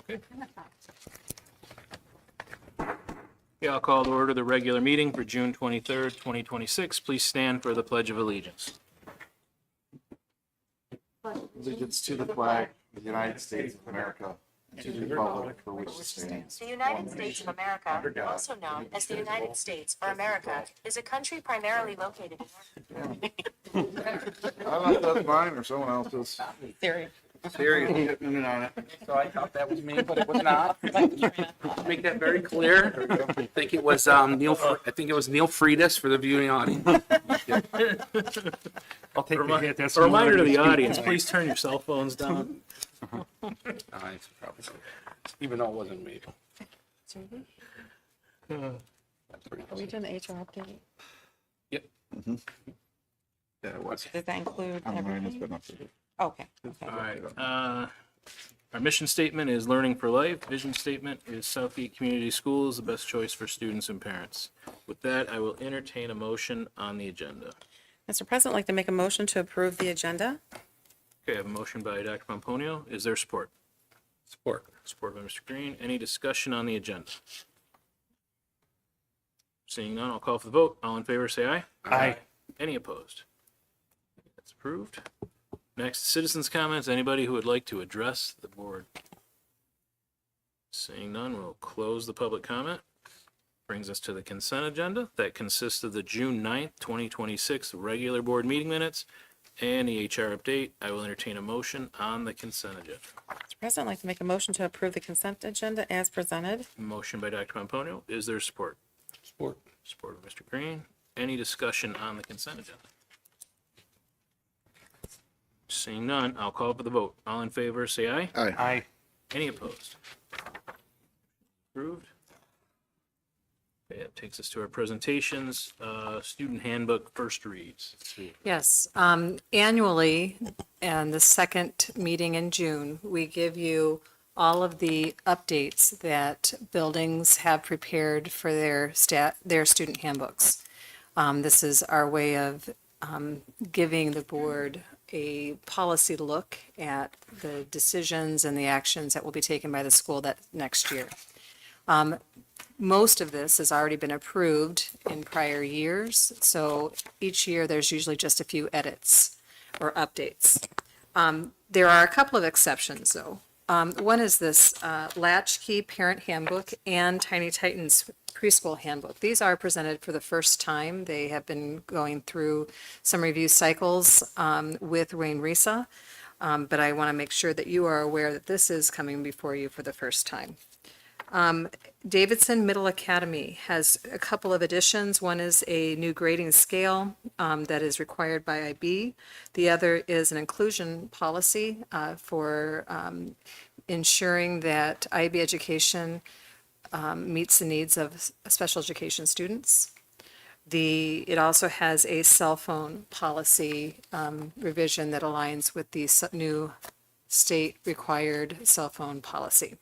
Okay. Okay, I'll call to order the regular meeting for June 23rd, 2026. Please stand for the Pledge of Allegiance. Allegiance to the flag of the United States of America and to the republic for which it stands. The United States of America, also known as the United States or America, is a country primarily located in I don't know if that's mine or someone else's. Siri is hitting in on it. So I thought that was me, but it was not. Make that very clear. I think it was Neil Friedis for the viewing audience. I'll take the hit. That's A reminder to the audience, please turn your cell phones down. Nice, probably. Even though it wasn't me. Are we doing the HR update? Yep. Yeah, it was. Does that include Mine has everything? been updated. Okay. All right. Our mission statement is learning for life. Vision statement is Southgate Community Schools, the best choice for students and parents. With that, I will entertain a motion on the agenda. Mr. President, I'd like to make a motion to approve the agenda. Okay, I have a motion by Dr. Pomponio. Is there support? Support. Support by Mr. Green. Any discussion on the agenda? Seeing none, I'll call for the vote. All in favor, say aye. Aye. Any opposed? That's approved. Next, citizens' comments. Anybody who would like to address the board? Seeing none, we'll close the public comment. Brings us to the consent agenda. That consists of the June 9th, 2026 regular board meeting minutes and the HR update. I will entertain a motion on the consent agenda. Mr. President, I'd like to make a motion to approve the consent agenda as presented. Motion by Dr. Pomponio. Is there support? Support. Support by Mr. Green. Any discussion on the consent agenda? Seeing none, I'll call for the vote. All in favor, say aye. Aye. Any opposed? Approved. Okay, that takes us to our presentations. Student handbook first reads. Yes, annually, and the second meeting in June, we give you all of the updates that buildings have prepared for their student handbooks. This is our way of giving the board a policy look at the decisions and the actions that will be taken by the school that next year. Most of this has already been approved in prior years, so each year there's usually just a few edits or updates. There are a couple of exceptions, though. One is this Latchkey Parent Handbook and Tiny Titans Preschool Handbook. These are presented for the first time. They have been going through some review cycles with Wayne Risa, but I want to make sure that you are aware that this is coming before you for the first time. Davidson Middle Academy has a couple of additions. One is a new grading scale that is required by IB. The other is an inclusion policy for ensuring that IB education meets the needs of special education students. It also has a cell phone policy revision that aligns with the new state required cell phone policy.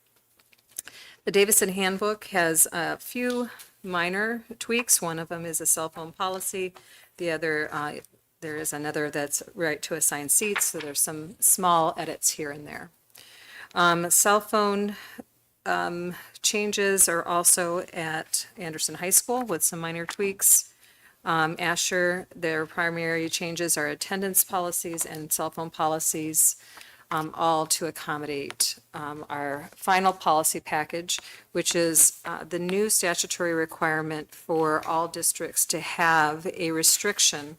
The Davidson Handbook has a few minor tweaks. One of them is a cell phone policy. The other, there is another that's right to assign seats, so there's some small edits here and there. Cell phone changes are also at Anderson High School with some minor tweaks. Asher, their primary changes are attendance policies and cell phone policies. All to accommodate our final policy package, which is the new statutory requirement for all districts to have a restriction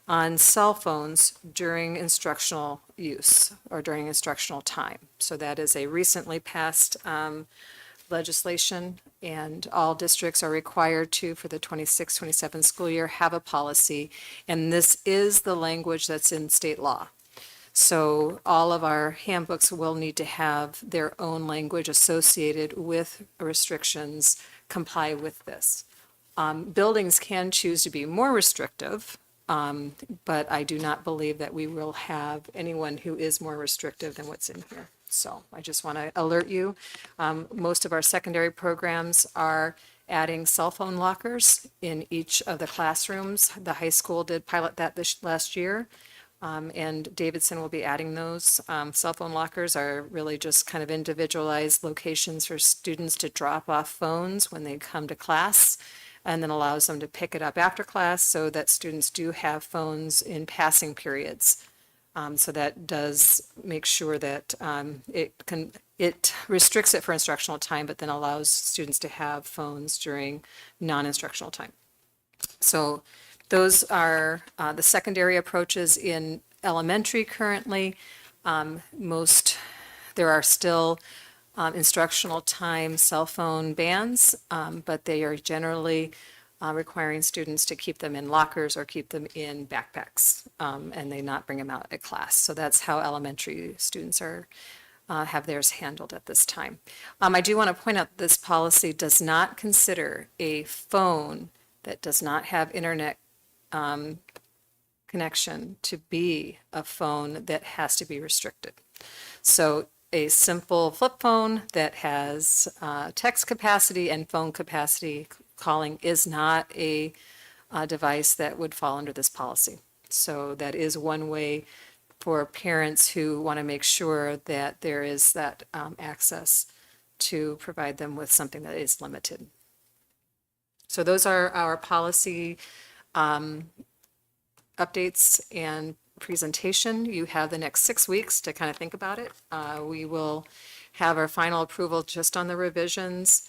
on cell phones during instructional use or during instructional time. So that is a recently passed legislation, and all districts are required to, for the 26-27 school year, have a policy. And this is the language that's in state law. So all of our handbooks will need to have their own language associated with restrictions, comply with this. Buildings can choose to be more restrictive, but I do not believe that we will have anyone who is more restrictive than what's in here. So I just want to alert you. Most of our secondary programs are adding cell phone lockers in each of the classrooms. The high school did pilot that this last year. And Davidson will be adding those. Cell phone lockers are really just kind of individualized locations for students to drop off phones when they come to class, and then allows them to pick it up after class so that students do have phones in passing periods. So that does make sure that it restricts it for instructional time, but then allows students to have phones during non-instructional time. So those are the secondary approaches in elementary currently. There are still instructional time cell phone bans, but they are generally requiring students to keep them in lockers or keep them in backpacks, and they not bring them out at class. So that's how elementary students have theirs handled at this time. I do want to point out this policy does not consider a phone that does not have internet connection to be a phone that has to be restricted. So a simple flip phone that has text capacity and phone capacity calling is not a device that would fall under this policy. So that is one way for parents who want to make sure that there is that access to provide them with something that is limited. So those are our policy updates and presentation. You have the next 6 weeks to kind of think about it. We will have our final approval just on the revisions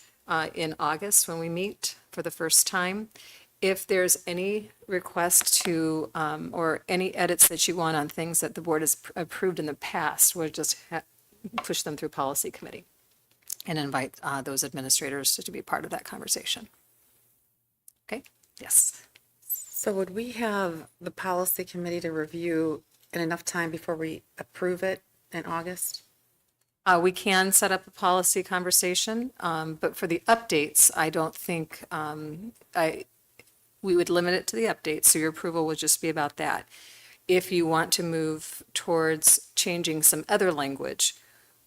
in August when we meet for the first time. If there's any request to, or any edits that you want on things that the board has approved in the past, we'll just push them through policy committee and invite those administrators to be part of that conversation. Okay, yes. So would we have the policy committee to review in enough time before we approve it in August? We can set up a policy conversation, but for the updates, I don't think, we would limit it to the updates, so your approval would just be about that. If you want to move towards changing some other language,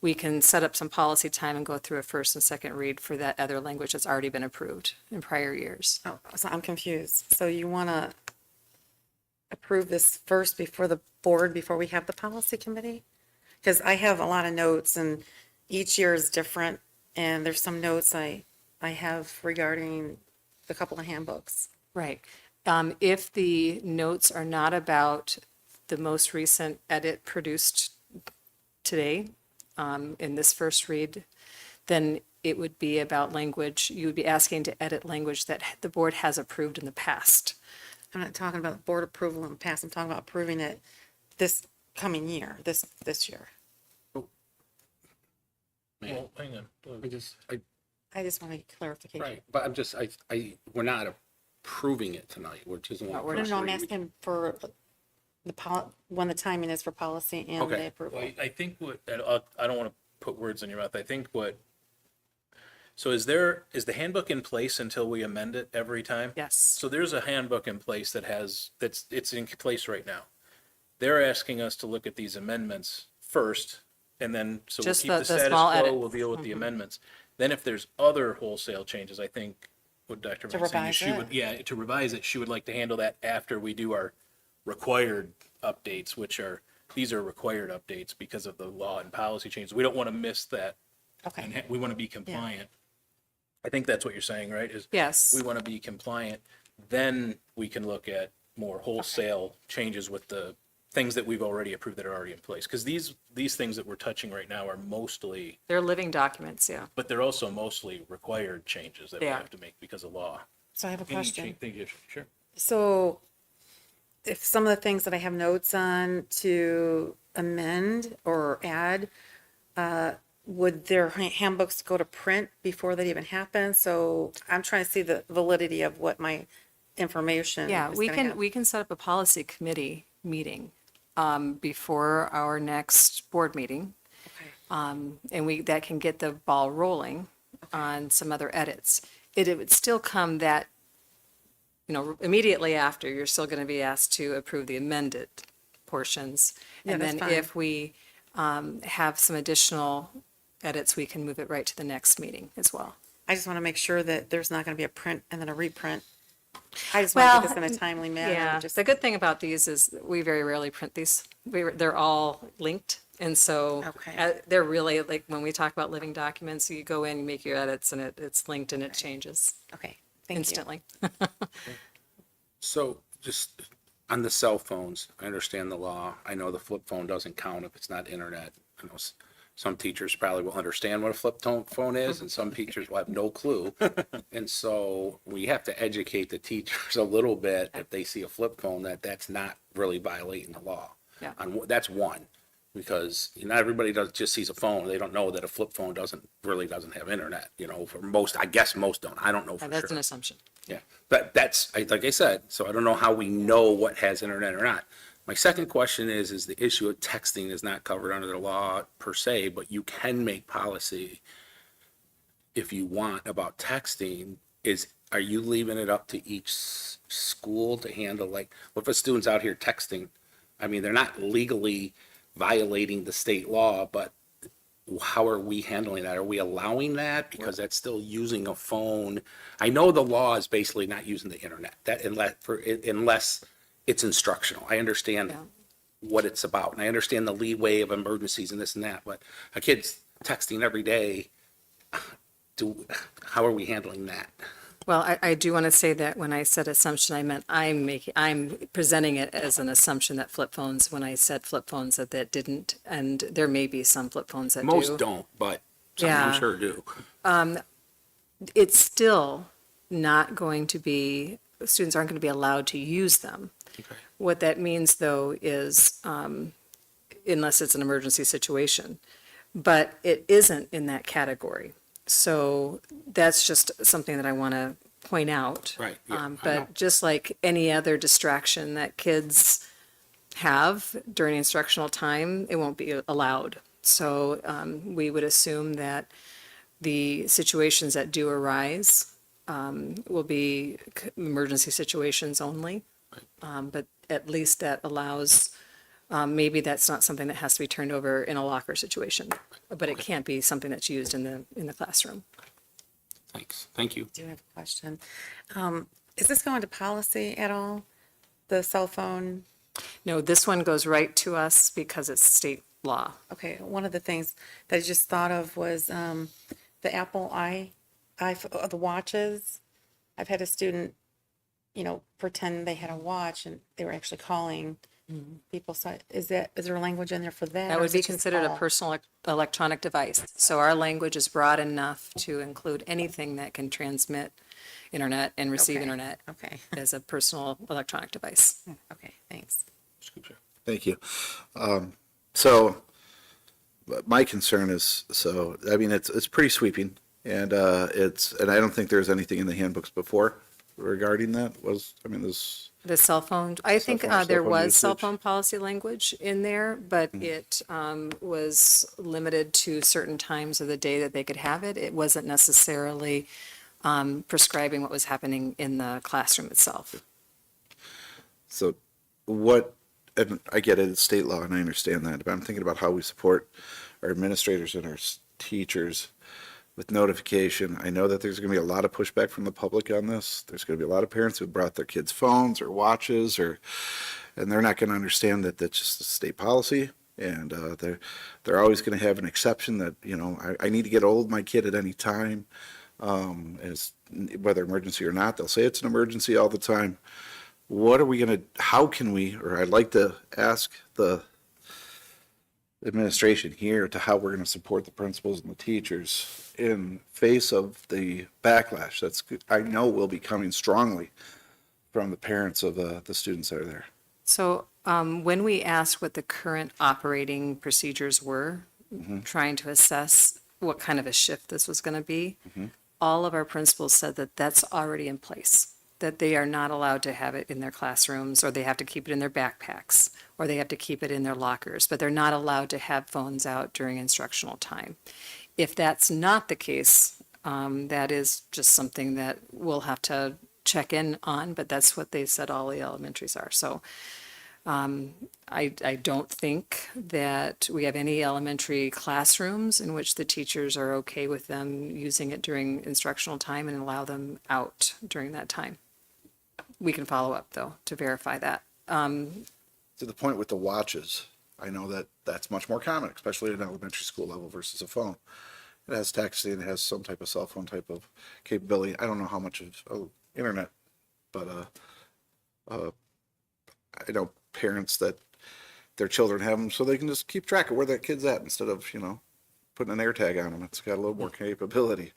we can set up some policy time and go through a first and second read for that other language that's already been approved in prior years. Oh, so I'm confused. So you want to approve this first before the board, before we have the policy committee? Because I have a lot of notes and each year is different. And there's some notes I have regarding a couple of handbooks. Right. If the notes are not about the most recent edit produced today, in this first read, then it would be about language. You would be asking to edit language that the board has approved in the past. I'm not talking about board approval in the past. I'm talking about approving it this coming year, this year. Well, hang on. I just want a clarification. Right, but I'm just, we're not approving it tonight, we're just. No, we're No, I'm asking for when the timing is for policy and Okay. the approval. Well, I think I don't want to put words in your mouth. I think so is the handbook in place until we amend it every time? Yes. So there's a handbook in place it's in place right now. They're asking us to look at these amendments first, and then, so we'll Just keep the the status small quo, edit. we'll deal with the amendments. Then if there's other wholesale changes, I think what Dr. To Van saying is revise she it. would, yeah, to revise it, she would like to handle that after we do our required updates, these are required updates because of the law and policy changes. We don't want to miss that. Okay. And we want to be compliant. I think that's what you're saying, right? Is Yes. we want to be compliant, then we can look at more wholesale changes with the things that we've already approved that are already in place. Because these things that we're touching right now are mostly, They're living documents, yeah. but they're also mostly required changes that we They are. have to make because of law. So I have a question. Thank you. Sure. So if some of the things that I have notes on to amend or add, would their handbooks go to print before that even happens? So I'm trying to see the validity of what my information Yeah, is we gonna can, have. we can set up a policy committee meeting before our next board meeting. Okay. And that can get the ball rolling on some other edits. It would still come that, immediately after, you're still going to be asked to approve the amended portions. Yeah, And that's then fine. if we have some additional edits, we can move it right to the next meeting as well. I just want to make sure that there's not going to be a print and then a reprint I just want to Well, get this in a timely manner. Yeah, Just, the good thing about these is we very rarely print these. They're all linked. And so Okay. they're really like when we talk about living documents, you go in, you make your edits and it's linked and it changes okay, thank you. instantly. So just on the cell phones, I understand the law. I know the flip phone doesn't count if it's not internet. I know some teachers probably will understand what a flip phone is and some teachers will have no clue. And so we have to educate the teachers a little bit if they see a flip phone that that's not really violating the law. Yeah. That's one, because not everybody just sees a phone. They don't know that a flip phone doesn't have internet, for most, I guess most don't. I don't know for That's an sure. assumption. Yeah, but like I said, so I don't know how we know what has internet or not. My second question is the issue of texting is not covered under the law per se, but you can make policy if you want about texting. Are you leaving it up to each school to handle, like, what if a student's out here texting? I mean, they're not legally violating the state law, but how are we handling that? Are we allowing that? Because that's still using a phone. I know the law is basically not using the internet, that unless it's instructional. I understand Yeah. what it's about, and I understand the leeway of emergencies and this and that, but a kid's texting every day. How are we handling that? Well, I do want to say that when I said assumption, I meant I'm presenting it as an assumption that flip phones, when I said flip phones, that didn't, and there may be some flip phones that do. Most don't, but some Yeah. I'm sure do. It's still not going to be, students aren't going to be allowed to use them. Okay. What that means, though, is unless it's an emergency situation, but it isn't in that category. So that's just something that I want to point out. Right, yeah, I know. But just like any other distraction that kids have during instructional time, it won't be allowed. So we would assume that the situations that do arise will be emergency situations only. But at least that allows, maybe that's not something that has to be turned over in a locker situation, but it can't be something that's used in the classroom. Thanks. Thank you. I do have a question. Is this going to policy at all? The cell phone? No, this one goes right to us because it's state law. Okay, one of the things that I just thought of was the Apple the watches. I've had a student, pretend they had a watch and they were actually calling people. So is there a language in there for that? That or would is be it just considered a all? personal electronic device. So our language is broad enough to include anything that can transmit internet and receive Okay, internet Okay, as a personal electronic device. okay, thanks. Thank you. So my concern is, I mean, it's pretty sweeping and and I don't think there's anything in the handbooks before regarding that this. The cell phone, I think cell there phone was cell usage. phone policy language in there, but it was limited to certain times of the day that they could have it. It wasn't necessarily prescribing what was happening in the classroom itself. So and I get it, it's state law and I understand that, but I'm thinking about how we support our administrators and our teachers with notification. I know that there's going to be a lot of pushback from the public on this. There's going to be a lot of parents who brought their kids' phones or watches, and they're not going to understand that that's just a state policy. And they're always going to have an exception that, I need to get hold of my kid at any time, whether emergency or not. They'll say it's an emergency all the time. How can we, or I'd like to ask the administration here to how we're going to support the principals and the teachers in face of the backlash I know will be coming strongly from the parents of the students that are there. So when we asked what the current operating procedures were, trying to assess what kind of a shift this was going to be, all of our principals said that that's already in place, that they are not allowed to have it in their classrooms, or they have to keep it in their backpacks, or they have to keep it in their lockers, but they're not allowed to have phones out during instructional time. If that's not the case, that is just something that we'll have to check in on, but that's what they said all the elementaries are. So I don't think that we have any elementary classrooms in which the teachers are okay with them using it during instructional time and allow them out during that time. We can follow up though to verify that. To the point with the watches, I know that that's much more common, especially at an elementary school level versus a phone. It has texting, it has some type of cell phone type of capability. I don't know how much of internet, but I know parents that their children have them so they can just keep track of where that kid's at instead of, putting an air tag on them. It's got a little more capability.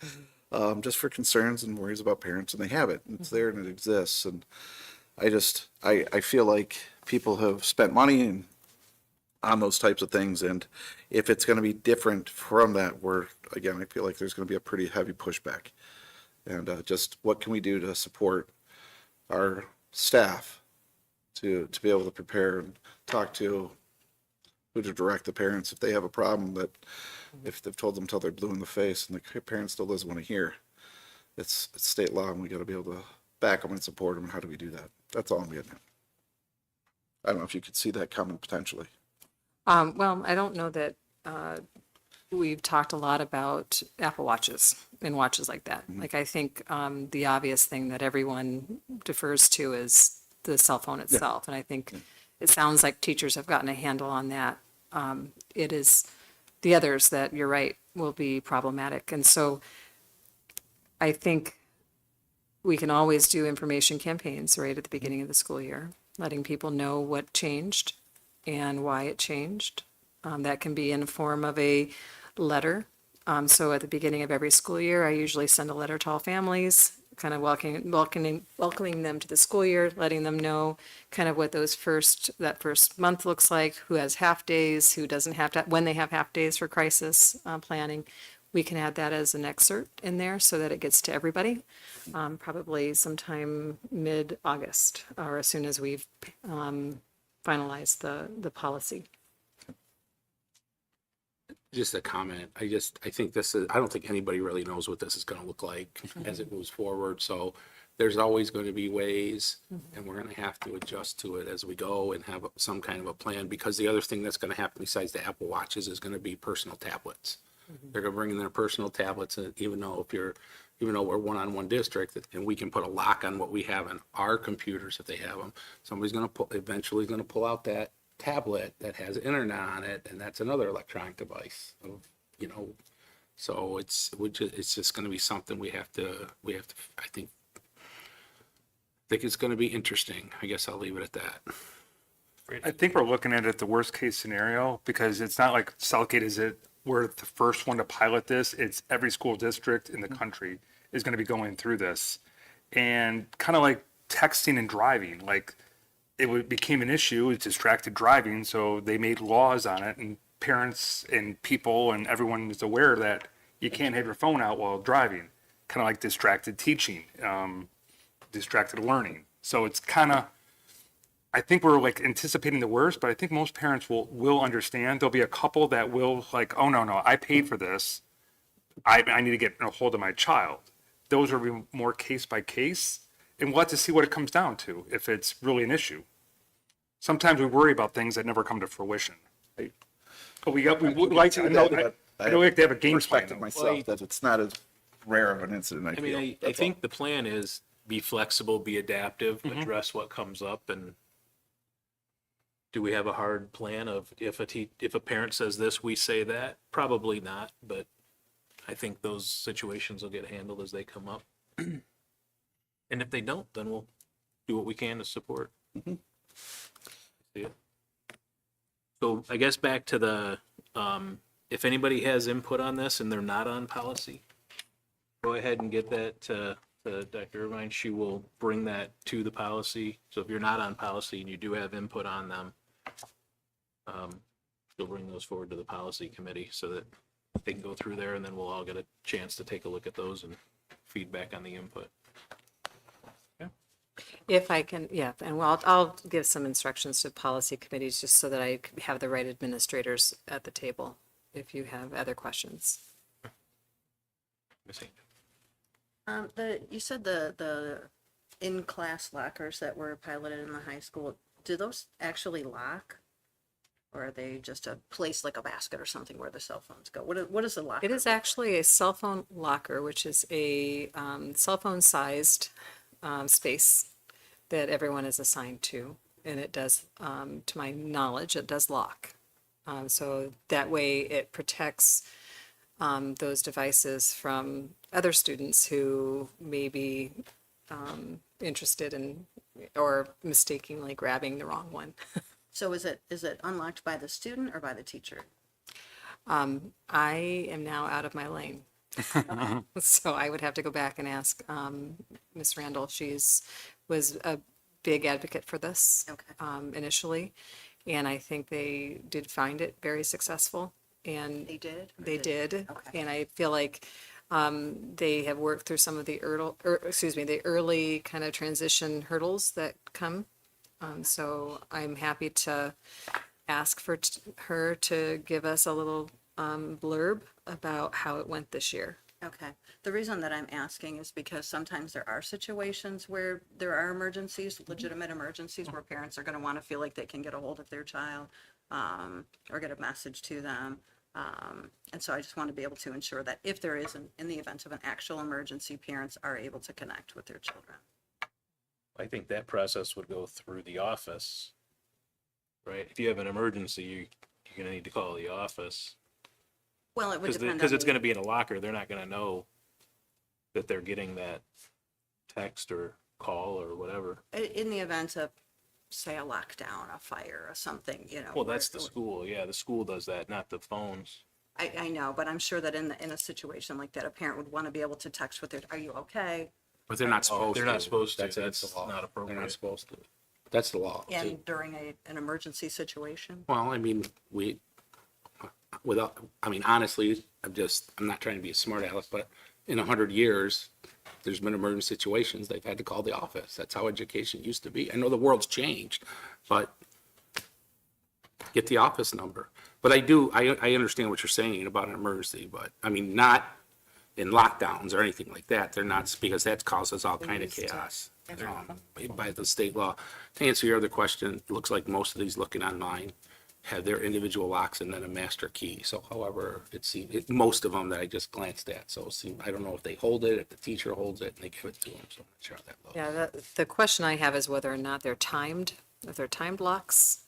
Just for concerns and worries about parents, and they have it. It's there and it exists. And I feel like people have spent money on those types of things, and if it's going to be different from that, I feel like there's going to be a pretty heavy pushback. And just what can we do to support our staff to be able to prepare and talk to who to direct the parents if they have a problem that if they've told them till they're blue in the face and the parent still doesn't want to hear. It's state law, and we got to be able to back them and support them. How do we do that? That's all I'm getting at. I don't know if you could see that coming potentially. Well, I don't know that, we've talked a lot about Apple Watches and watches like that. Like, I think, the obvious thing that everyone defers to is the cell phone itself. And I think it sounds like teachers have gotten a handle on that. It is the others that you're right will be problematic. And so I think we can always do information campaigns right at the beginning of the school year, letting people know what changed and why it changed. That can be in the form of a letter. So at the beginning of every school year, I usually send a letter to all families, kind of welcoming them to the school year, letting them know kind of what that first month looks like, who has half days, who doesn't have to, when they have half days for crisis planning. We can add that as an excerpt in there so that it gets to everybody, probably sometime mid-August or as soon as we've finalized the policy. Just a comment. I think I don't think anybody really knows what this is going to look like as it moves forward. So there's always going to be ways, and we're going to have to adjust to it as we go and have some kind of a plan, because the other thing that's going to happen besides the Apple Watches is going to be personal tablets. They're going to bring in their personal tablets, and even though we're one-on-one district and we can put a lock on what we have on our computers if they have them, somebody's going to eventually going to pull out that tablet that has internet on it, and that's another electronic device so it's just going to be something we have to I think it's going to be interesting. I guess I'll leave it at that. I think we're looking at it the worst case scenario, because it's not like Southgate we're the first one to pilot this. It's every school district in the country is going to be going through this, and kind of like texting and driving, like became an issue. It's distracted driving, so they made laws on it, and parents and people and everyone is aware that you can't have your phone out while driving. Kind of like distracted teaching, distracted learning. So it's kind of, I think we're like anticipating the worst, but I think most parents will understand. There'll be a couple that will like, oh no, I paid for this. I need to get a hold of my child. Those will be more case by case, and we'll have to see what it comes down to if it's really an issue. Sometimes we worry about things that never come to fruition. But we would like to know that. I know we have to have a game plan. Perspective myself that it's not as rare of an incident. I feel. I think the plan is be flexible, be adaptive, address what comes up. And do we have a hard plan of if a parent says this, we say that? Probably not, but I think those situations will get handled as they come up. And if they don't, then we'll do what we can to support. See it. So I guess back to the, if anybody has input on this and they're not on policy, go ahead and get that to Dr. Irvine. She will bring that to the policy. So if you're not on policy and you do have input on them, she'll bring those forward to the policy committee so that they can go through there, and then we'll all get a chance to take a look at those and feedback on the input. If I can, yeah, and I'll give some instructions to policy committees just so that I have the right administrators at the table if you have other questions. Ms. Angel. You said the in-class lockers that were piloted in the high school, do those actually lock? Or are they just a place like a basket or something where the cell phones go? What is a locker? It is actually a cell phone locker, which is a cell phone sized space that everyone is assigned to, and it does, to my knowledge, it does lock. So that way it protects those devices from other students who may be interested in or mistakenly grabbing the wrong one. So is it unlocked by the student or by the teacher? I am now out of my lane. So I would have to go back and ask Miss Randall. Was a big advocate for this Okay. initially, and I think they did find it very successful. And They did? Or they did, Okay. and I feel like they have worked through some of the the early kind of transition hurdles that come. So I'm happy to ask for her to give us a little blurb about how it went this year. Okay. The reason that I'm asking is because sometimes there are situations where there are emergencies, legitimate emergencies, where parents are going to want to feel like they can get a hold of their child or get a message to them. And so I just want to be able to ensure that if there is, in the event of an actual emergency, parents are able to connect with their children. I think that process would go through the office, right? If you have an emergency, you're gonna need to call the office. Well, it would depend on. Because it's gonna be in a locker, they're not gonna know that they're getting that text or call or whatever. In the event of, say, a lockdown, a fire or something, Well, that's the school, yeah, the school does that, not the phones. I know, but I'm sure that in a situation like that, a parent would want to be able to text with their, are you okay? But they're not supposed to. They're not supposed to. That's That's the law. not They're appropriate. not supposed to. That's the law. And during an emergency situation? Well, I mean, honestly, I'm not trying to be a smart aleck, but in 100 years, there's been emergency situations, they've had to call the office. That's how education used to be. I know the world's changed, but get the office number. But I understand what you're saying about an emergency, but I mean, not in lockdowns or anything like that. They're not, because that causes all kind of chaos by the state law. To answer your other question, it looks like most of these looking online have their individual locks and then a master key. So however, most of them that I just glanced at. So I don't know if they hold it, if the teacher holds it and they give it to them. So I'm not sure how that looks. Yeah, the question I have is whether or not they're timed, if they're timed locks,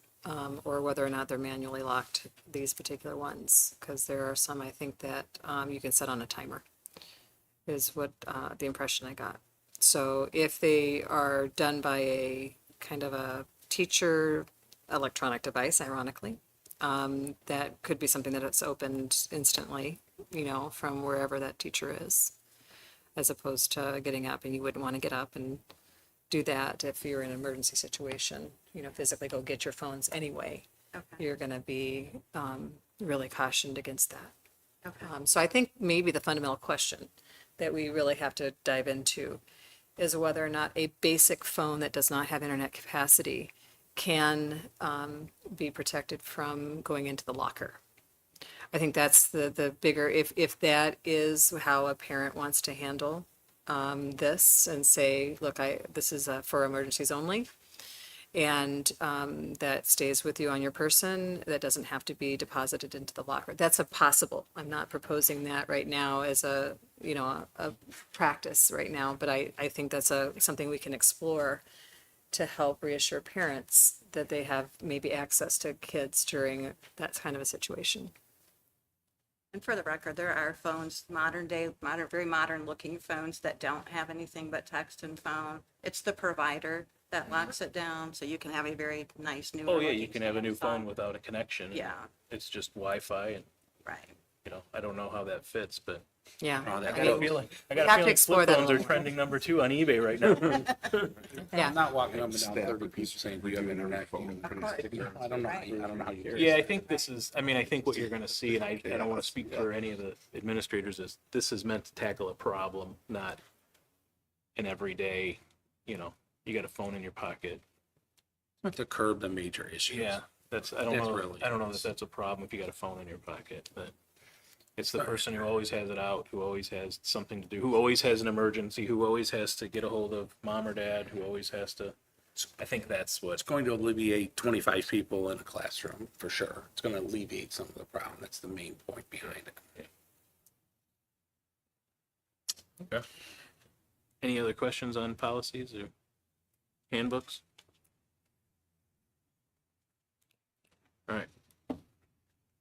or whether or not they're manually locked, these particular ones, because there are some, I think, that you can set on a timer, is what the impression I got. So if they are done by a kind of a teacher electronic device, ironically, that could be something that it's opened instantly, from wherever that teacher is, as opposed to getting up, and you wouldn't want to get up and do that if you're in an emergency situation, physically go get your phones anyway. Okay. You're going to be really cautioned against that. Okay. So I think maybe the fundamental question that we really have to dive into is whether or not a basic phone that does not have internet capacity can be protected from going into the locker. I think that's the bigger, if that is how a parent wants to handle this and say, look, this is for emergencies only, and that stays with you on your person, that doesn't have to be deposited into the locker. That's a possible. I'm not proposing that right now as a practice right now, but I think that's something we can explore to help reassure parents that they have maybe access to kids during that kind of a situation. And for the record, there are phones, very modern looking phones that don't have anything but text and phone. It's the provider that locks it down, so you can have a very nice new. Oh, yeah, you can have a new phone without a connection. and Yeah. It's just Wi-Fi and, Right. I don't know how that fits, but Yeah. Oh, that I got a goes. feeling, have to explore flip that a phones are little more. trending number 2 on eBay right now. Yeah. I'm not walking up and down 30 people saying, do you have internet? I don't know. I don't know how you. Yeah, I think I think what you're gonna see, and I don't wanna speak for any of the administrators, is this is meant to tackle a problem, not an everyday, you got a phone in your pocket. To curb the major issues. Yeah, I That's don't know really that that's a problem if you got a phone in your pocket, but it's the person who always has it out, who always has something to do, who always has an emergency, who always has to get a hold of mom or dad, who always has to, I think that's It's what, going to alleviate 25 people in a classroom, for sure. It's going to alleviate some of the problem. That's the main point behind it. okay. Any other questions on policies or handbooks? All right.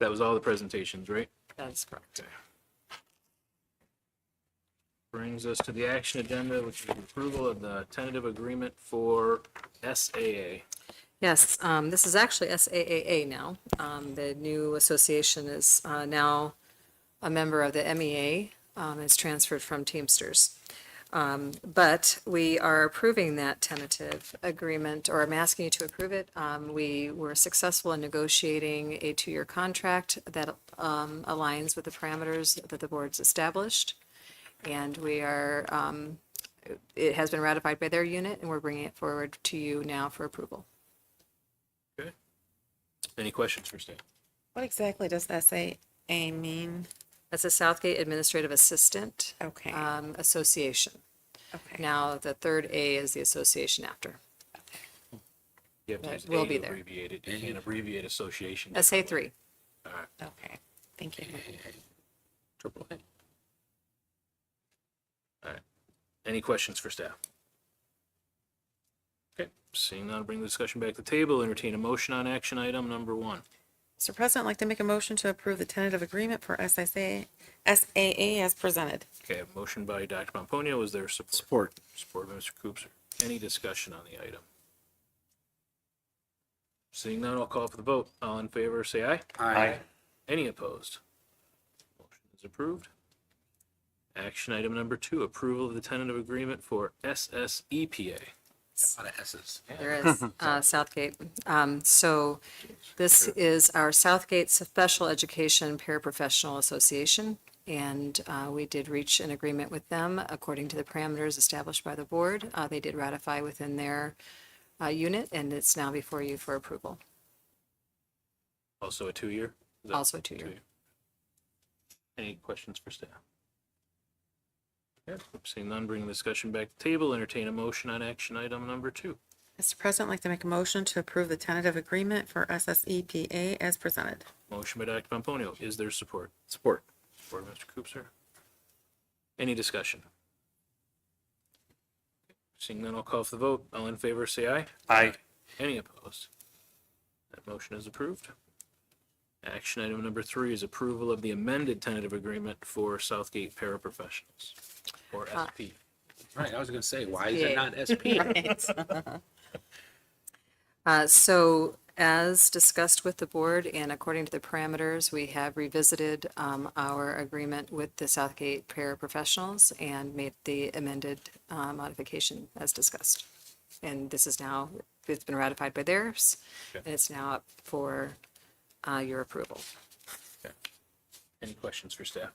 That was all the presentations, right? That's correct. Okay. Brings us to the action agenda, which is the approval of the tentative agreement for SAA. Yes, this is actually SAAA now. The new association is now a member of the MEA. It's transferred from Teamsters. But we are approving that tentative agreement, or I'm asking you to approve it. We were successful in negotiating a 2-year contract that aligns with the parameters that the board's established. And we are, it has been ratified by their unit, and we're bringing it forward to you now for approval. Okay. Any questions for Stan? What exactly does SAA mean? That's a Southgate Administrative Assistant Okay, Association. okay. Now, the third A is the association after. You have to That use will A be to there. abbreviate it. You can't abbreviate association. SA3. Okay, thank you. Triple A. Any questions for staff? Okay, seeing none, bring the discussion back to the table. Entertain a motion on action item number 1. Mr. President, I'd like to make a motion to approve the tentative agreement for SAA as presented. Okay, a motion by Dr. Pomponio. Is there support? Support. Support by Mr. Cooper. Any discussion on the item? Seeing none, I'll call for the vote. All in favor, say aye. Aye. Any opposed? Motion is approved. Action item number 2, approval of the tentative agreement for SSEPA. A lot of S's. There is Southgate. So this is our Southgate Special Education Paraprofessional Association, and we did reach an agreement with them according to the parameters established by the board. They did ratify within their unit, and it's now before you for approval. Also a 2-year? Is that Also a 2-year. Any questions for staff? Okay, seeing none, bring the discussion back to the table. Entertain a motion on action item number 2. Mr. President, I'd like to make a motion to approve the tentative agreement for SSEPA as presented. Motion by Dr. Pomponio. Is there support? Support. Support by Mr. Cooper. Any discussion? Seeing none, I'll call for the vote. All in favor, say aye. Aye. Any opposed? That motion is approved. Action item number 3 is approval of the amended tentative agreement for Southgate Paraprofessionals, or SP. Right, I was gonna say, why is it not SP? So as discussed with the board and according to the parameters, we have revisited our agreement with the Southgate paraprofessionals and made the amended modification as discussed. And this is now, it's been ratified by theirs, Okay. and it's now up for your approval. Any questions for staff?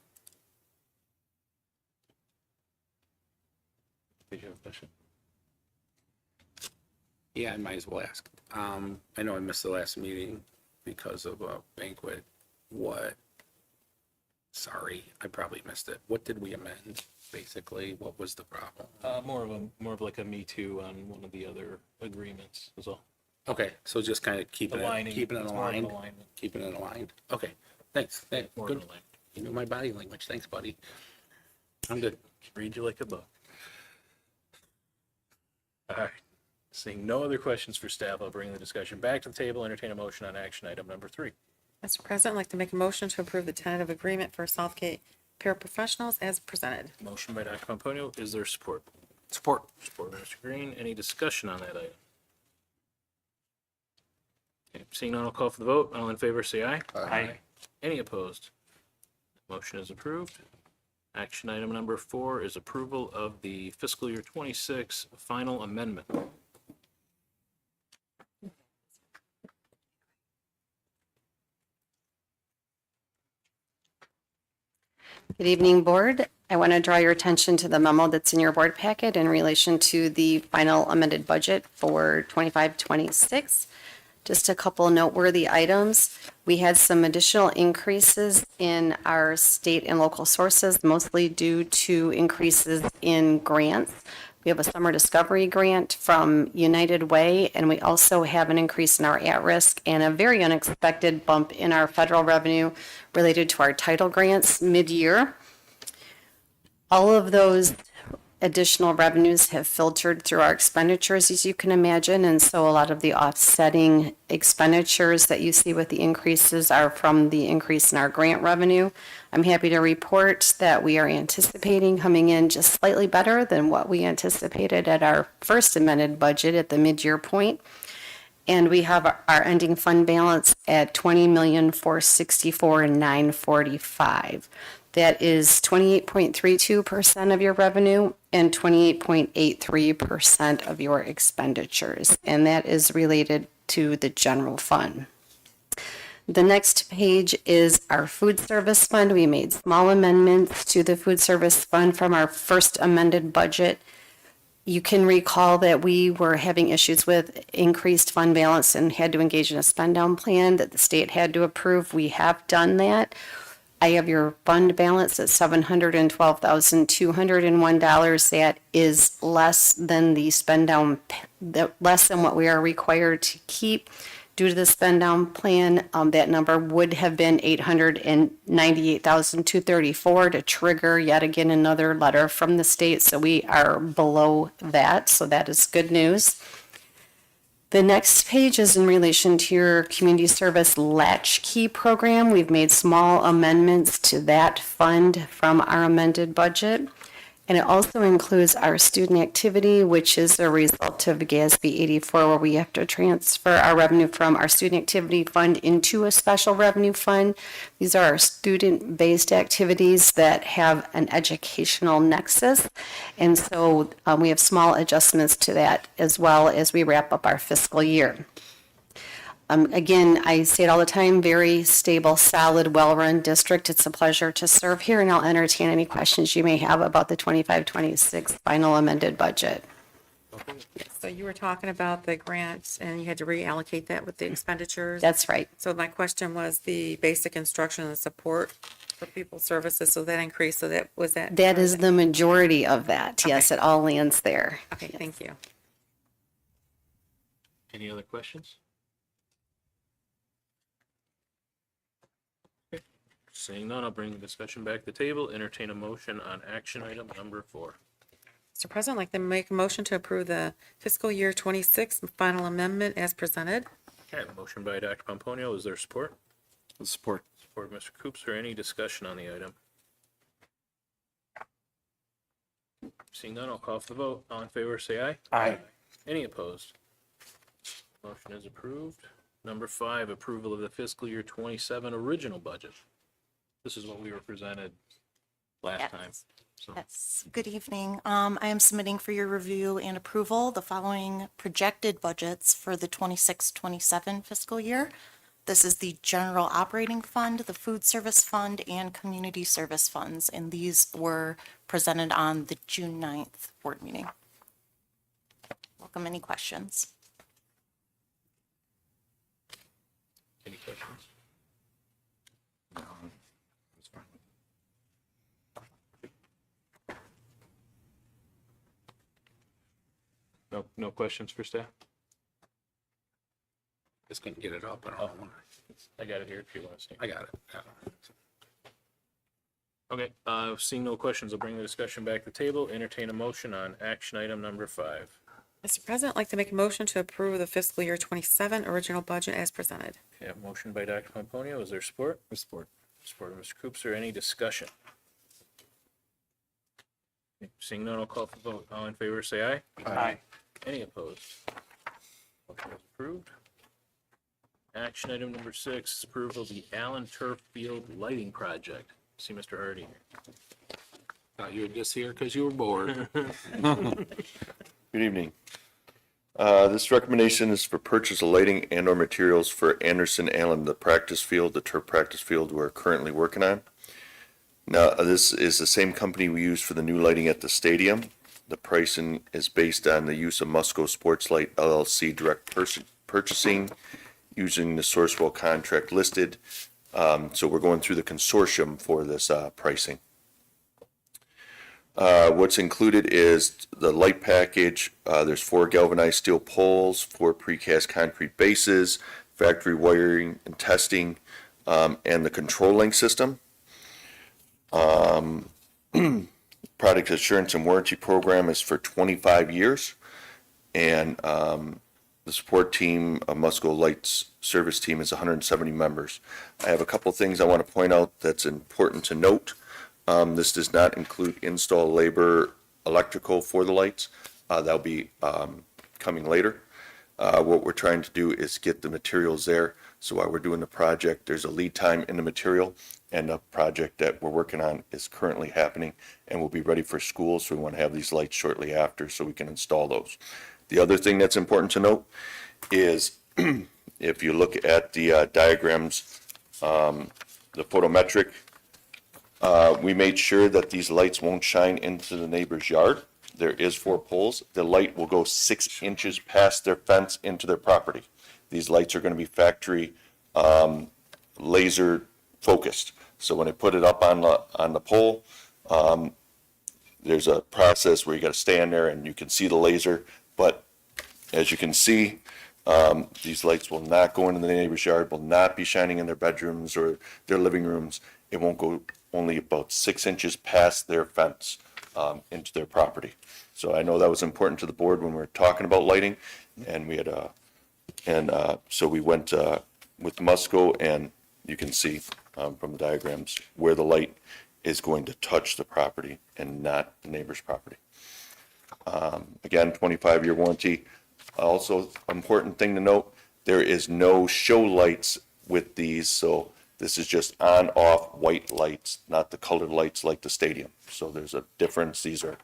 Did you have a question? Yeah, I might as well ask. I know I missed the last meeting because of a banquet. Sorry, I probably missed it. What did we amend, basically? What was the problem? More of like a Me Too on one of the other agreements is all. Okay, so just kind of keeping Aligning. it It's more of an aligned, alignment. keeping it aligned. Okay, thanks. Hey, More of an good. alignment. You know my body language. Thanks, buddy. I'm good. Read you like a book. All right. Seeing no other questions for staff, I'll bring the discussion back to the table. Entertain a motion on action item number 3. Mr. President, I'd like to make a motion to approve the tentative agreement for Southgate paraprofessionals as presented. Motion by Dr. Pomponio. Is there support? Support. Support by Mr. Green. Any discussion on that item? Okay, seeing none, I'll call for the vote. All in favor, say aye. Aye. Any opposed? Motion is approved. Action item number 4 is approval of the fiscal year 26 final amendment. Good evening, Board. I want to draw your attention to the memo that's in your board packet in relation to the final amended budget for 25-26. Just a couple noteworthy items. We had some additional increases in our state and local sources, mostly due to increases in grants. We have a summer discovery grant from United Way, and we also have an increase in our at-risk and a very unexpected bump in our federal revenue related to our title grants mid-year. All of those additional revenues have filtered through our expenditures, as you can imagine, and so a lot of the offsetting expenditures that you see with the increases are from the increase in our grant revenue. I'm happy to report that we are anticipating coming in just slightly better than what we anticipated at our first amended budget at the mid-year point. And we have our ending fund balance at $20,464,945. That is 28.32% of your revenue and 28.83% of your expenditures. And that is related to the general fund. The next page is our food service fund. We made small amendments to the food service fund from our first amended budget. You can recall that we were having issues with increased fund balance and had to engage in a spend down plan that the state had to approve. We have done that. I have your fund balance at $712,201. That is less than the spend down, less than what we are required to keep due to the spend down plan. That number would have been $898,234 to trigger yet again another letter from the state. So we are below that. So that is good news. The next page is in relation to your community service latchkey program. We've made small amendments to that fund from our amended budget. And it also includes our student activity, which is a result of GASB 84, where we have to transfer our revenue from our student activity fund into a special revenue fund. These are our student-based activities that have an educational nexus. And so we have small adjustments to that as well as we wrap up our fiscal year. Again, I say it all the time, very stable, solid, well-run district. It's a pleasure to serve here, and I'll entertain any questions you may have about the 25-26 final amended budget. So you were talking about the grants and you had to reallocate that with the expenditures. That's right. So my question was the basic instruction and support for people services. So that increased. So that was that. That is the majority of that. Yes, it all lands there. Okay, thank you. Any other questions? Okay. Seeing none, I'll bring the discussion back to the table. Entertain a motion on action item number 4. Mr. President, I'd like to make a motion to approve the fiscal year 26 final amendment as presented. Okay, motion by Dr. Pomponio. Is there support? Support. Support, Mr. Coops. Or any discussion on the item? Seeing none, I'll call for the vote. All in favor, say aye. Aye. Any opposed? Motion is approved. Number 5, approval of the fiscal year 27 original budget. This is what we were presented last Yes. time. So, Yes, good evening. I am submitting for your review and approval the following projected budgets for the 26-27 fiscal year. This is the general operating fund, the food service fund, and community service funds, and these were presented on the June 9th board meeting. Welcome any questions. any questions? No questions for staff? Just couldn't get it up. I don't know. I got it here if you want to see. I got it. Yeah. Okay, seeing no questions, I'll bring the discussion back to the table. Entertain a motion on action item number 5. Mr. President, I'd like to make a motion to approve the fiscal year 27 original budget as presented. Okay, a motion by Dr. Pomponio. Is there support? Support. Support of Mr. Coops. Or any discussion? Okay, seeing none, I'll call for the vote. All in favor, say aye. Aye. Any opposed? Motion is approved. Action item number 6, approval of the Allen Turf Field Lighting Project. See Mr. Hardy here. Thought you were just here because you were bored. Good evening. This recommendation is for purchase of lighting and/or materials for Anderson Allen, the practice field, the turf practice field we're currently working on. Now, this is the same company we use for the new lighting at the stadium. The pricing is based on the use of Musco Sports Light LLC direct purchasing using the Sourcewell contract listed. So we're going through the consortium for this pricing. What's included is the light package. There's 4 galvanized steel poles, 4 precast concrete bases, factory wiring and testing, and the control link system. product assurance and warranty program is for 25 years. And the support team, Musco Lights service team, is 170 members. I have a couple things I want to point out that's important to note. This does not include install labor, electrical for the lights. That'll be coming later. What we're trying to do is get the materials there. So while we're doing the project, there's a lead time in the material, and the project that we're working on is currently happening and will be ready for school. So we want to have these lights shortly after so we can install those. The other thing that's important to note is if you look at the diagrams, the photometric, we made sure that these lights won't shine into the neighbor's yard. There is 4 poles. The light will go 6 inches past their fence into their property. These lights are going to be factory laser focused. So when they put it up on the pole, there's a process where you got to stand there and you can see the laser. But as you can see, these lights will not go into the neighbor's yard, will not be shining in their bedrooms or their living rooms. It won't go only about 6 inches past their fence into their property. So I know that was important to the board when we were talking about lighting, and we had so we went with Musco, and you can see from the diagrams where the light is going to touch the property and not the neighbor's property. Again, 25-year warranty. Also, important thing to note, there is no show lights with these, so this is just on-off white lights, not the colored lights like the stadium. So there's a difference. These are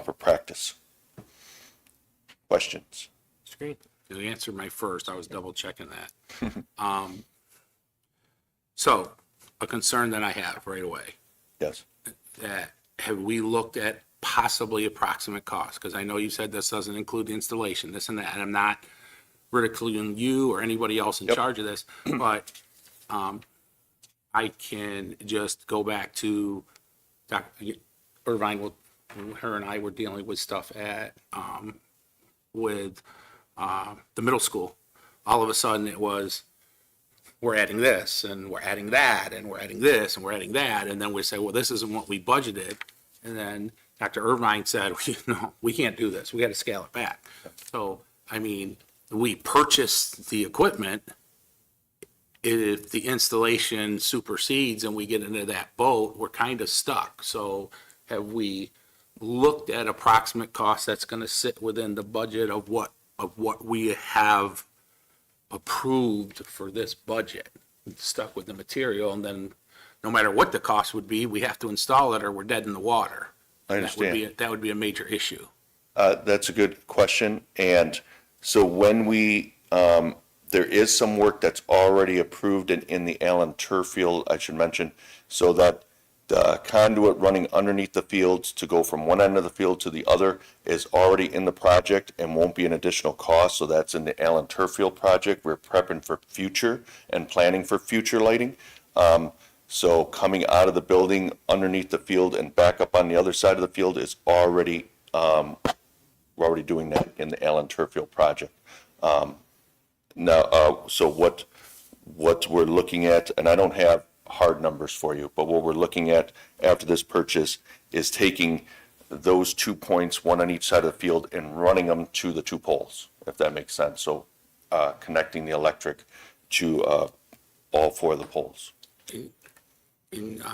for practice. Questions? Screen. You answered my first. I was double checking that. So a concern that I have right away, Yes. that have we looked at possibly approximate cost? Because I know you said this doesn't include the installation, this and that, and I'm not ridiculing you or anybody else in charge of this, but I can just go back to Dr. Irvine. Her and I were dealing with stuff at with the middle school. All of a sudden it was, we're adding this and we're adding that and we're adding this and we're adding that, and then we say, well, this isn't what we budgeted, and then Dr. Irvine said, no, we can't do this, we got to scale it back. So I mean, we purchased the equipment. If the installation supersedes and we get into that boat, we're kind of stuck. So have we looked at approximate cost that's going to sit within the budget of what we have approved for this budget? Stuck with the material, and then no matter what the cost would be, we have to install it or we're dead in the water. I understand. That would be a major issue. That's a good question. And so when we, there is some work that's already approved in the Allen turf field, I should mention, so that the conduit running underneath the fields to go from one end of the field to the other is already in the project and won't be an additional cost. So that's in the Allen turf field project. We're prepping for future and planning for future lighting. So coming out of the building underneath the field and back up on the other side of the field is already, we're already doing that in the Allen turf field project. Now, so what we're looking at, and I don't have hard numbers for you, but what we're looking at after this purchase is taking those 2 points, one on each side of the field, and running them to the 2 poles, if that makes sense. So connecting the electric to all 4 of the poles. And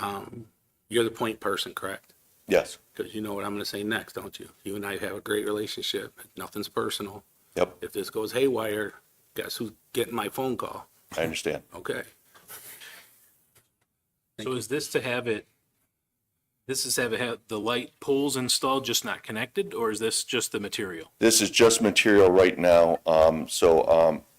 you're the point person, correct? Yes. Because you know what I'm going to say next, don't you? You and I have a great relationship. Nothing's personal. Yep. If this goes haywire, guess who's getting my phone call? I understand. Okay. So is this to have it, this is to have the light poles installed, just not connected, or is this just the material? This is just material right now.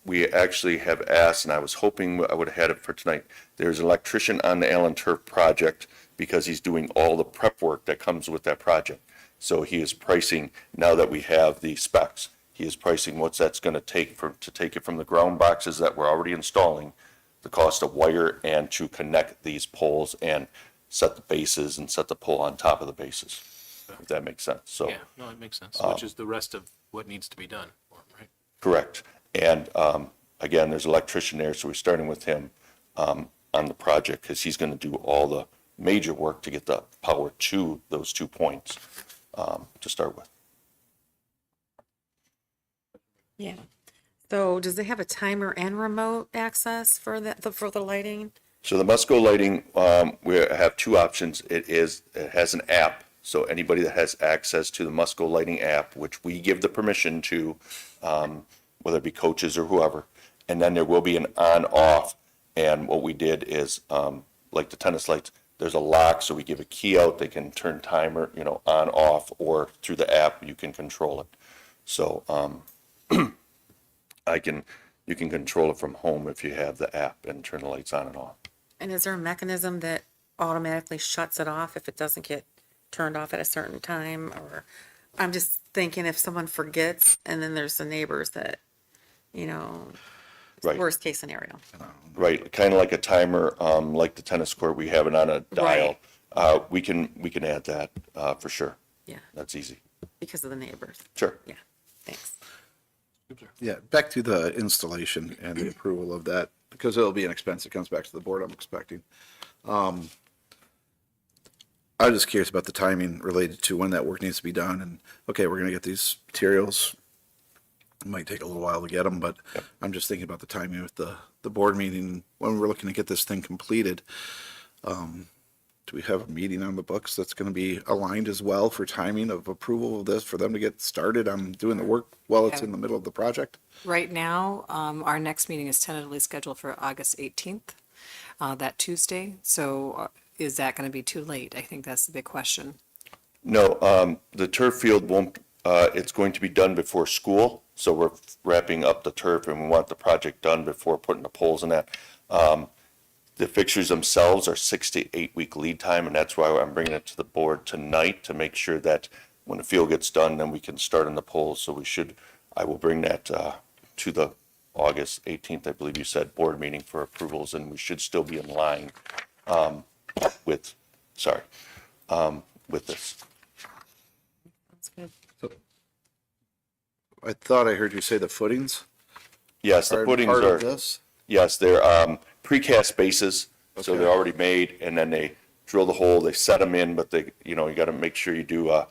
We actually have asked, and I was hoping I would have had it for tonight. There's an electrician on the Allen Turf project because he's doing all the prep work that comes with that project. So he is pricing, now that we have the specs, he is pricing what that's going to take to take it from the ground boxes that we're already installing, the cost of wire, and to connect these poles and set the bases and set the pole on top of the bases, if that makes sense. So Yeah, no, it makes sense, which is the rest of what needs to be done, right? correct. And again, there's an electrician there, so we're starting with him on the project because he's going to do all the major work to get the power to those 2 points, to start with. Yeah. So does it have a timer and remote access for for the lighting? So the Musco lighting, we have 2 options. It has an app. So anybody that has access to the Musco lighting app, which we give the permission to, whether it be coaches or whoever, and then there will be an on-off. And what we did is, like the tennis lights, there's a lock, so we give a key out. They can turn timer, on, off, or through the app, you can control it. So, you can control it from home if you have the app and turn the lights on and off. And is there a mechanism that automatically shuts it off if it doesn't get turned off at a certain time? Or I'm just thinking if someone forgets and then there's the neighbors that, Right. worst case scenario. Right, kind of like a timer, like the tennis court, we have it on a dial. We can add that, for sure. Yeah, That's easy. because of the neighbors. Sure. Yeah, thanks. Yeah, back to the installation and the approval of that, because it'll be an expense that comes back to the board, I'm expecting. I'm just curious about the timing related to when that work needs to be done, and, okay, we're gonna get these materials. It might take a little while to get them, but I'm just thinking about the timing with the board meeting, when we're looking to get this thing completed. Do we have a meeting on the books that's gonna be aligned as well for timing of approval of this, for them to get started on doing the work while it's in the middle of the project? Right now, our next meeting is tentatively scheduled for August 18th, that Tuesday. So is that going to be too late? I think that's the big question. No, the turf field won't, it's going to be done before school, so we're wrapping up the turf and we want the project done before putting the poles in that. The fixtures themselves are 6 to 8 week lead time, and that's why I'm bringing it to the board tonight to make sure that when the field gets done, then we can start on the poles. So I will bring that to the August 18th, I believe you said, board meeting for approvals, and we should still be in line with this. That's good. I thought I heard you say the footings Yes, the are footings part are. of this? Yes, they're precast bases, so Okay. they're already made, and then they drill the hole, they set them in, but you got to make sure you do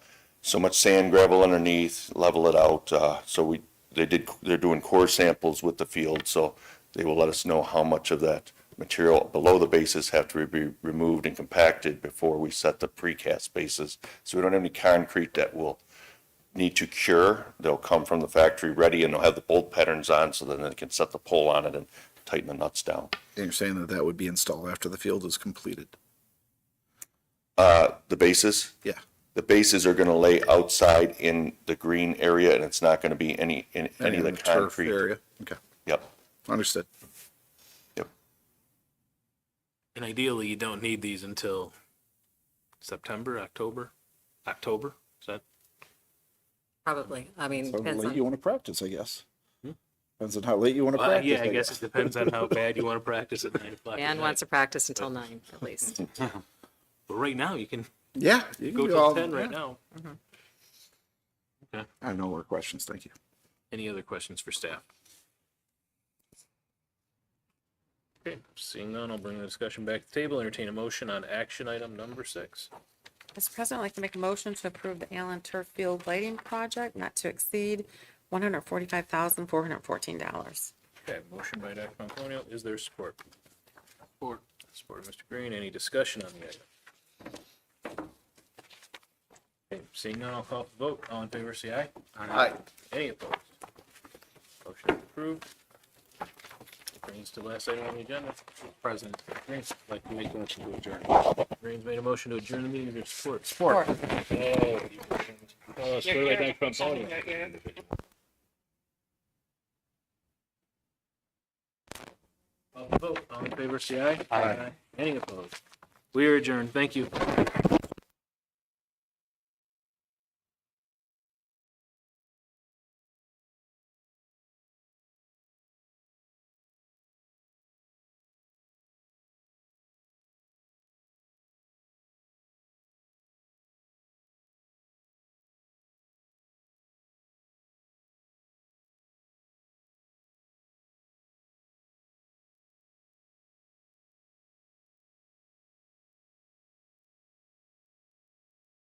so much sand, gravel underneath, level it out. So they're doing core samples with the field, so they will let us know how much of that material below the bases have to be removed and compacted before we set the precast bases. So we don't have any concrete that will need to cure. They'll come from the factory ready, and they'll have the bolt patterns on, so then they can set the pole on it and tighten the nuts down. And you're saying that would be installed after the field is completed? The bases? Yeah. The bases are gonna lay outside in the green area, and it's not gonna be any of the turf concrete. area? Okay, Yep, understood. yep. And ideally, you don't need these until September, October? Is that? Probably. I mean, So depends late on. you want to practice, I guess. Depends on how late you want to practice. Yeah, I guess it depends on how bad you want to practice at 9 o'clock. Dan at wants night. to practice until 9 at least. But right now, you can Yeah. You can go do till all- 10 right yeah. now. I have no more questions, thank you. Any other questions for staff? Okay, seeing none, I'll bring the discussion back to the table, entertain a motion on action item number 6. Mr. President, I'd like to make a motion to approve the Allen Turf Field Lighting Project not to exceed $145,414. Okay, motion by Dr. Pomponio, is there support? Support. Support, Mr. Green, any discussion on the item? Okay, seeing none, I'll call for the vote, all in favor, say aye. Aye. Any opposed? Motion is approved. Brings to the last item on the agenda. President Green's like to make a motion to adjourn. Green's made a motion to adjourn the meeting, is there support? Support. Oh, support by Dr. Pomponio. Call for the vote, all in favor, say aye. Aye. Any opposed? We are adjourned, thank you.